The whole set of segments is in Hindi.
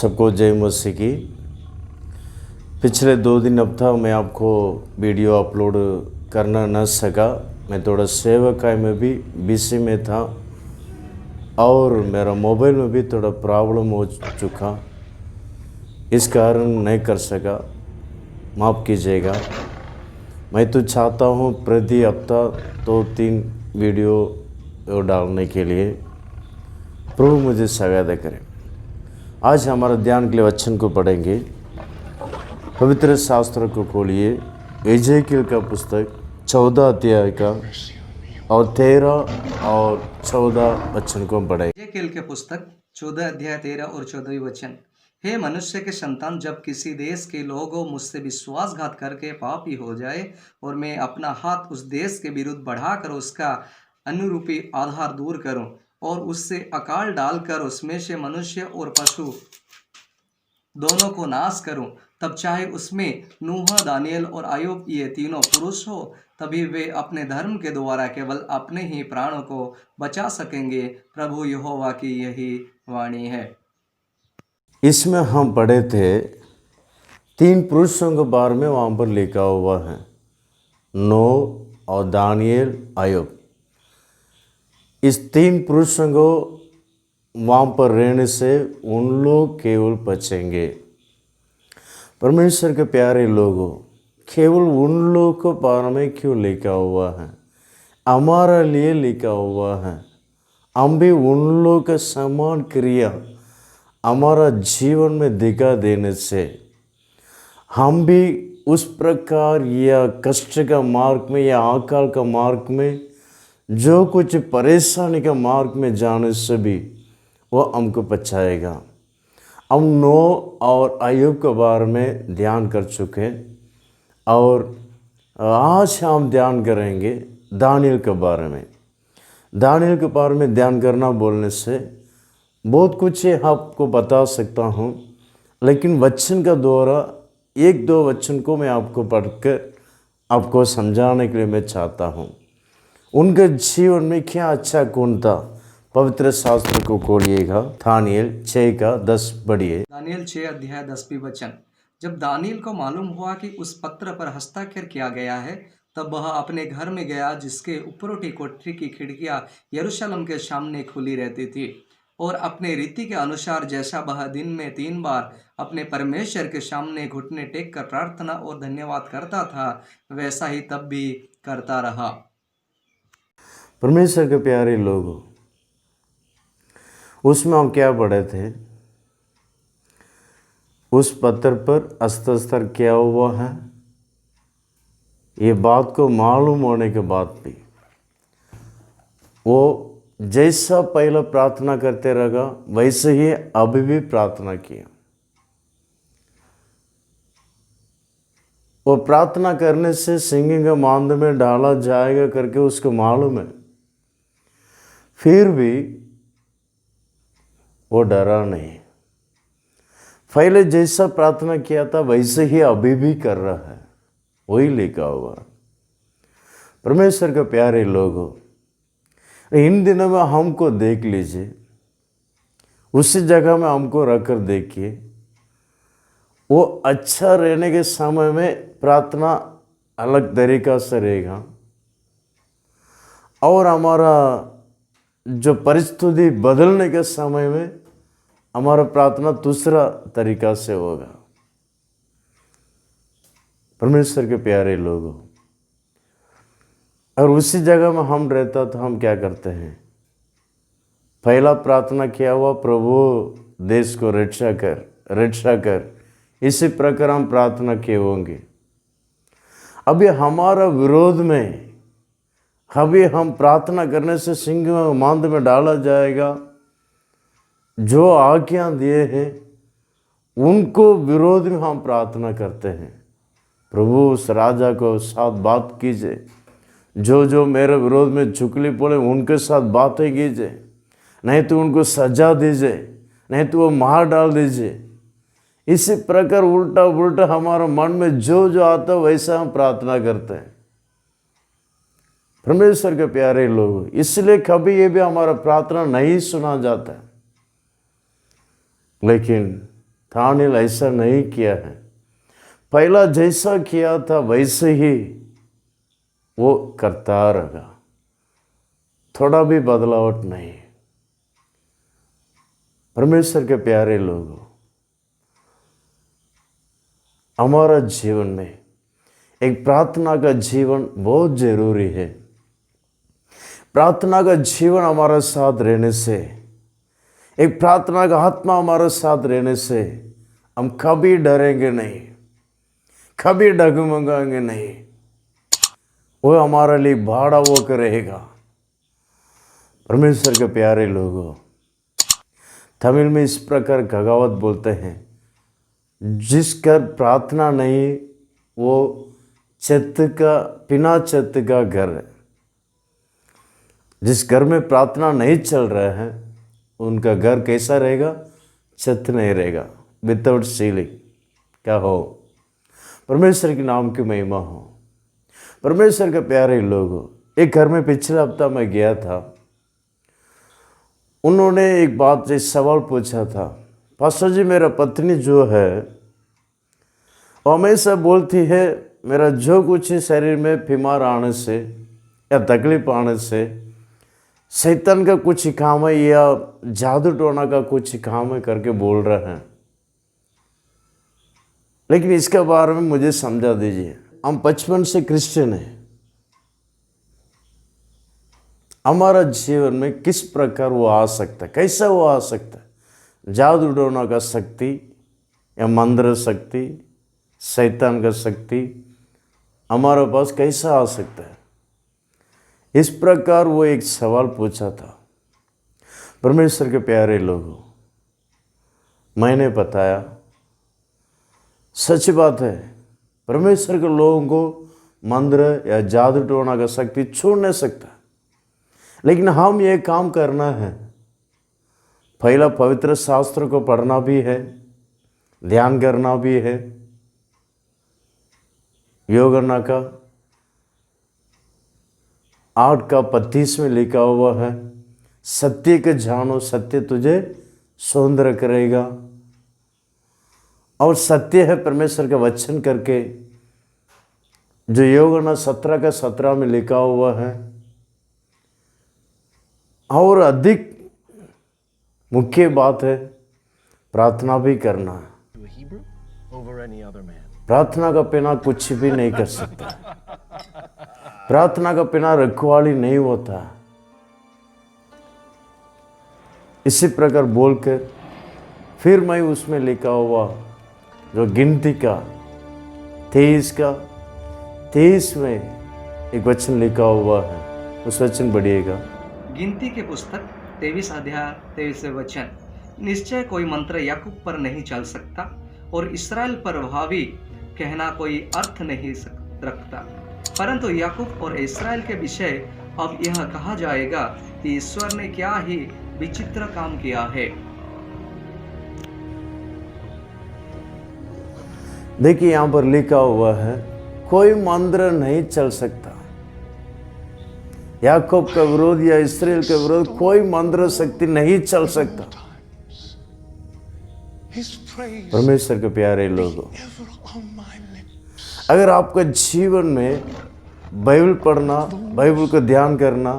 सबको जय मसीह की। पिछले 2 दिन अब तक मैं आपको वीडियो अपलोड करना न सका। मैं थोड़ा सेवकाई में भी बिजी में था और मेरा मोबाइल में भी थोड़ा प्रॉब्लम हो चुका, इस कारण नहीं कर सका, माफ़ कीजिएगा। मैं तो चाहता हूँ प्रति हफ्ता 2-3 वीडियो डालने के लिए। प्रभु मुझे सहायता करें। आज हमारा ध्यान के लिए वचन को पढ़ेंगे। पवित्र शास्त्र को खोलिए, एजेकियल का पुस्तक 14 अध्याय का और 13 और 14 वचन को पढ़ेंगे। एजेकियल के पुस्तक 14 अध्याय 13 और 14 वचन। हे मनुष्य के संतान, जब किसी देश के लोगों मुझसे विश्वासघात करके पापी हो जाए और मैं अपना हाथ उस देश के विरुद्ध बढ़ाकर उसका अनुरूपी आधार दूर करूं और उससे अकाल डालकर उसमें से मनुष्य और पशु दोनों को नाश करूं, तब चाहे उसमें नूह, दानियल और अय्यूब ये तीनों पुरुष हो, तभी वे अपने धर्म के द्वारा केवल अपने ही प्राणों को बचा सकेंगे। प्रभु यहोवा की यही वाणी है। इसमें हम पढ़े थे 3 पुरुषों के बारे में वहाँ पर लिखा हुआ है, नूह और दानियल, अय्यूब। इस 3 पुरुषों को वहाँ पर रहने से उन लोग केवल बचेंगे। परमेश्वर के प्यारे लोगों, केवल उन लोगों के बारे में क्यों लिखा हुआ है? हमारे लिए लिखा हुआ है। हम भी उन लोगों का समान क्रिया हमारा जीवन में दिखा देने से हम भी उस प्रकार या कष्ट का मार्ग में या अकाल का मार्ग में, जो कुछ परेशानी का मार्ग में जाने से भी वो हमको बचाएगा। हम नूह और अय्यूब के बारे में ध्यान कर चुके और आज हम ध्यान करेंगे दानियल के बारे में। दानियल के बारे में ध्यान करना बोलने से बहुत कुछ आपको बता सकता हूँ, लेकिन वचन का द्वारा 1-2 वचन को मैं आपको पढ़कर आपको समझाने के लिए मैं चाहता हूँ। उनके जीवन में क्या अच्छा गुण था। पवित्र शास्त्र को खोलिएगा, दानियल 6 का 10 पढ़िए। दानियल 6 अध्याय 10 वचन। जब दानियल को मालूम हुआ कि उस पत्र पर हस्ताक्षर किया गया है, तब वह अपने घर में गया, जिसके ऊपरोटी कोठरी की खिड़कियां यरूशलेम के सामने खुली रहती थी, और अपने रीति के अनुसार जैसा वह दिन में 3 बार अपने परमेश्वर के सामने घुटने टेक कर प्रार्थना और धन्यवाद करता था, वैसा ही तब भी करता रहा। परमेश्वर के प्यारे लोगों, उसमें हम क्या पढ़े थे? उस पत्र पर हस्ताक्षर किया हुआ है। ये बात को मालूम होने के बाद भी वो जैसा पहले प्रार्थना करते रहा, वैसे ही अभी भी प्रार्थना किया। वो प्रार्थना करने से सिंह के मांद में डाला जाएगा करके उसको मालूम है, फिर भी वो डरा नहीं। पहले जैसा प्रार्थना किया था वैसे ही अभी भी कर रहा है, वही लिखा हुआ। परमेश्वर के प्यारे लोगों, इन दिनों में हमको देख लीजिए, उसी जगह में हमको रखकर देखिए। वो अच्छा रहने के समय में प्रार्थना अलग तरीका से रहेगा, और हमारा जो परिस्थिति बदलने के समय में हमारा प्रार्थना दूसरा तरीका से होगा। परमेश्वर के प्यारे लोगों, और उसी जगह में हम रहता तो हम क्या करते हैं? पहला प्रार्थना किया हुआ, प्रभु देश को रक्षा कर। इसी प्रकार हम प्रार्थना किए होंगे। अभी हमारा विरोध में अभी हम प्रार्थना करने से सिंह मांद में डाला जाएगा। जो आज्ञा दिए हैं उनको विरोध में हम प्रार्थना करते हैं। प्रभु उस राजा को साथ बात कीजिए, जो मेरे विरोध में चुगली बोले उनके साथ बातें कीजिए, नहीं तो उनको सजा दीजिए, नहीं तो वो मार डाल दीजिए। इसी प्रकार उल्टा उल्टा हमारे मन में जो आता है वैसा हम प्रार्थना करते हैं। परमेश्वर के प्यारे लोग, इसलिए कभी ये भी हमारा प्रार्थना नहीं सुना जाता है। लेकिन दानियेल ऐसा नहीं किया है। पहला जैसा किया था वैसे ही वो करता रहा, थोड़ा भी बदलावट नहीं। परमेश्वर के प्यारे लोगों, हमारा जीवन में एक प्रार्थना का जीवन बहुत जरूरी है। प्रार्थना का जीवन हमारा साथ रहने से, एक प्रार्थना का आत्मा हमारे साथ रहने से हम कभी डरेंगे नहीं, कभी डगमगाएंगे नहीं। वो हमारे लिए भाड़ा होकर रहेगा। परमेश्वर के प्यारे लोगों, तमिल में इस प्रकार कहावत बोलते हैं, जिस घर प्रार्थना नहीं वो बिना छत का घर है। जिस घर में प्रार्थना नहीं चल रहा है उनका घर कैसा रहेगा? छत नहीं रहेगा, विदाउट सीलिंग। क्या हो? परमेश्वर के नाम की महिमा हो। परमेश्वर के प्यारे लोगों, एक घर में पिछले हफ्ता मैं गया था, उन्होंने एक बात से सवाल पूछा था, पास्टर जी मेरा पत्नी जो है वो हमेशा बोलती है मेरा जो कुछ है शरीर में बीमार आने से या तकलीफ आने से शैतान का कुछ काम है या जादू टोना का कुछ काम है करके बोल रहे हैं। लेकिन इसके बारे में मुझे समझा दीजिए। हम बचपन से क्रिश्चियन हैं, हमारा जीवन में किस प्रकार वो आ सकता है, कैसा वो आ सकता है? जादू टोना का शक्ति या मंत्र शक्ति, शैतान का शक्ति हमारे पास कैसा आ सकता है? इस प्रकार वो एक सवाल पूछा था। परमेश्वर के प्यारे लोगों, मैंने बताया सच बात है, परमेश्वर के लोगों को मंत्र या जादू टोना का शक्ति छोड़ नहीं सकता। लेकिन हम ये काम करना है, पहला पवित्र शास्त्र को पढ़ना भी है, ध्यान करना भी है। योग का 8:35 में लिखा हुआ है, सत्य के जानो सत्य तुझे स्वतंत्र करेगा। और सत्य है परमेश्वर का वचन करके, जो योग 17:17 में लिखा हुआ है। और अधिक मुख्य बात है प्रार्थना भी करना है। प्रार्थना का बिना कुछ भी नहीं कर सकता। प्रार्थना का बिना रखवाली नहीं होता। इसी प्रकार बोलकर फिर मैं उसमें लिखा हुआ जो गिनती का 23 में एक वचन लिखा हुआ है, उस वचन बढ़िएगा। गिनती के पुस्तक 23 अध्याय 23 वचन, निश्चय कोई मंत्र याकूब पर नहीं चल सकता और इस्राएल पर भावी कहना कोई अर्थ नहीं रखता, परंतु याकूब और इस्राएल के विषय अब यह कहा जाएगा कि ईश्वर ने क्या ही विचित्र काम किया है। देखिए यहाँ पर लिखा हुआ है कोई मंत्र नहीं चल सकता। याकूब का विरोध या इस्राएल का विरोध कोई मंत्र शक्ति नहीं चल सकता। परमेश्वर के प्यारे लोगों, अगर आपका जीवन में बाइबल पढ़ना, बाइबल को ध्यान करना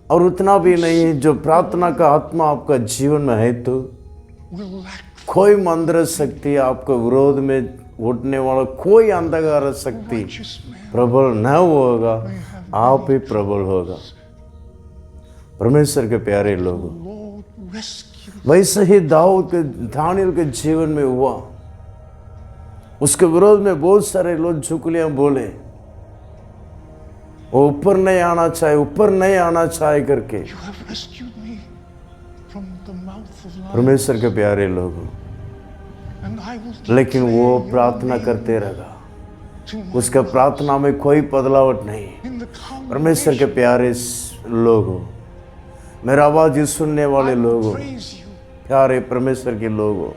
और उतना भी नहीं जो प्रार्थना का आत्मा आपका जीवन में है, तो कोई मंत्र शक्ति आपके विरोध में उठने वाला कोई अंधकार शक्ति प्रबल न होगा, आप ही प्रबल होगा। परमेश्वर के प्यारे लोगों, वैसे ही दानियेल के जीवन में हुआ। उसके विरोध में बहुत सारे लोग झुकलियां बोले, वो ऊपर नहीं आना चाहे, ऊपर नहीं आना चाहे करके। परमेश्वर के प्यारे लोगों, लेकिन वो प्रार्थना करते रहा, उसका प्रार्थना में कोई बदलावट नहीं। परमेश्वर के प्यारे लोगों, मेरा आवाज सुनने वाले लोगों, प्यारे परमेश्वर के लोगों,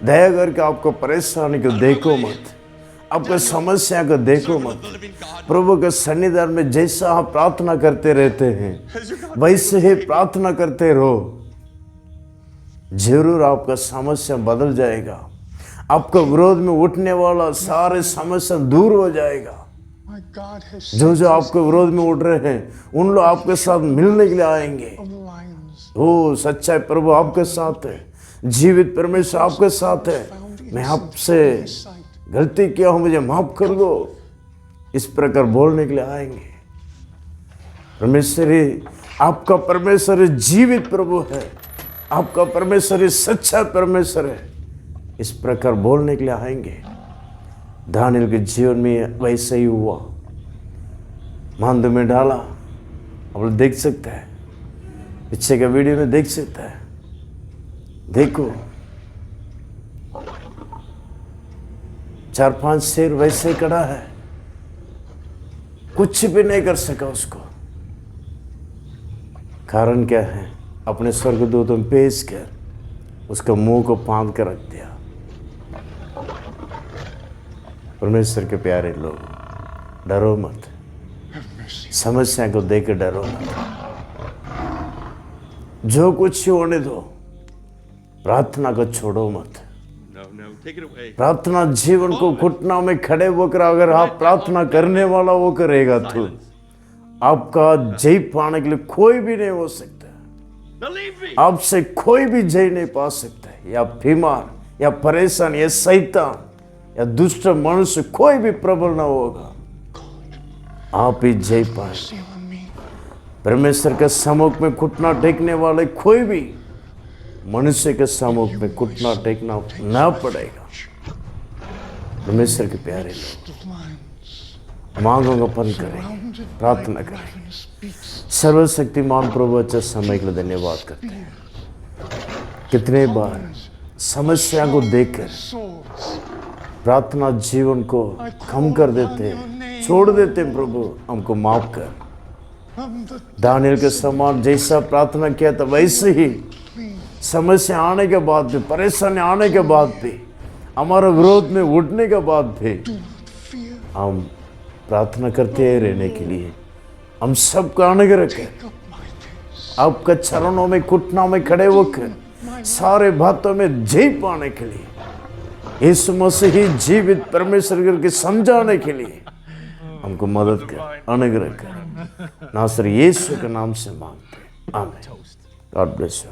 दया करके आपको परेशानी को देखो मत, आपको समस्या को देखो मत। प्रभु के सन्निधान में जैसा आप प्रार्थना करते रहते हैं वैसे ही प्रार्थना करते रहो। जरूर आपका समस्या बदल जाएगा। आपका विरोध में उठने वाला सारे समस्या दूर हो जाएगा। My God has जो set आपके विरोध में उठ रहे हैं उन लोग आपके साथ मिलने के लिए आएंगे। of lions ओ सच्चाई प्रभु आपके साथ है, जीवित परमेश्वर आपके साथ है। मैं आपसे गलती किया हूं, मुझे माफ कर दो, इस प्रकार बोलने के लिए आएंगे। परमेश्वर ही आपका परमेश्वर जीवित प्रभु है, आपका परमेश्वर सच्चा परमेश्वर है, इस प्रकार बोलने के लिए आएंगे। दानियल के जीवन में वैसे ही हुआ। मांदू में डाला, आप लोग देख सकते हैं, पीछे का वीडियो में देख सकता है। देखो 4-5 शेर वैसे खड़ा है, कुछ भी नहीं कर सका उसको। कारण क्या है? अपने स्वर्गदूतों में पेश कर उसका मुंह को बांध कर रख दिया। परमेश्वर के प्यारे लोग, डरो मत, समस्या को देकर डरो मत, जो कुछ ही होने दो, प्रार्थना को छोड़ो मत। प्रार्थना जीवन को घुटनों में खड़े होकर अगर आप प्रार्थना करने वाला वो करेगा तो आपका जय पाने के लिए कोई भी नहीं हो सकता। आपसे कोई भी जय नहीं पा सकता। या बीमार या परेशान या शैतान या दुष्ट मनुष्य कोई भी प्रबल ना होगा, आप ही जय पाए। परमेश्वर के सम्मुख में घुटना टेकने वाले कोई भी मनुष्य के सम्मुख में घुटना टेकना ना पड़ेगा। परमेश्वर के प्यारे लोग, मांगों का बंद करें, प्रार्थना करें। सर्वशक्तिमान प्रभु अच्छे समय के लिए धन्यवाद करते हैं। कितने बार समस्या को देखकर प्रार्थना जीवन को कम कर देते हैं, छोड़ देते हैं। प्रभु हमको माफ कर। दानियल के समान जैसा प्रार्थना किया था वैसे ही समस्या आने के बाद भी, परेशानी आने के बाद भी, हमारा विरोध में उठने के बाद भी हम प्रार्थना करते रहने के लिए हम सबको अनुग्रह कर, आपका चरणों में घुटनों में खड़े होकर सारे बातों में जय पाने के लिए, यीशु मसीह ही जीवित परमेश्वर करके समझाने के लिए हमको मदद कर, अनुग्रह कर। नासरी यीशु के नाम से मांगते हैं, आमीन। God bless you.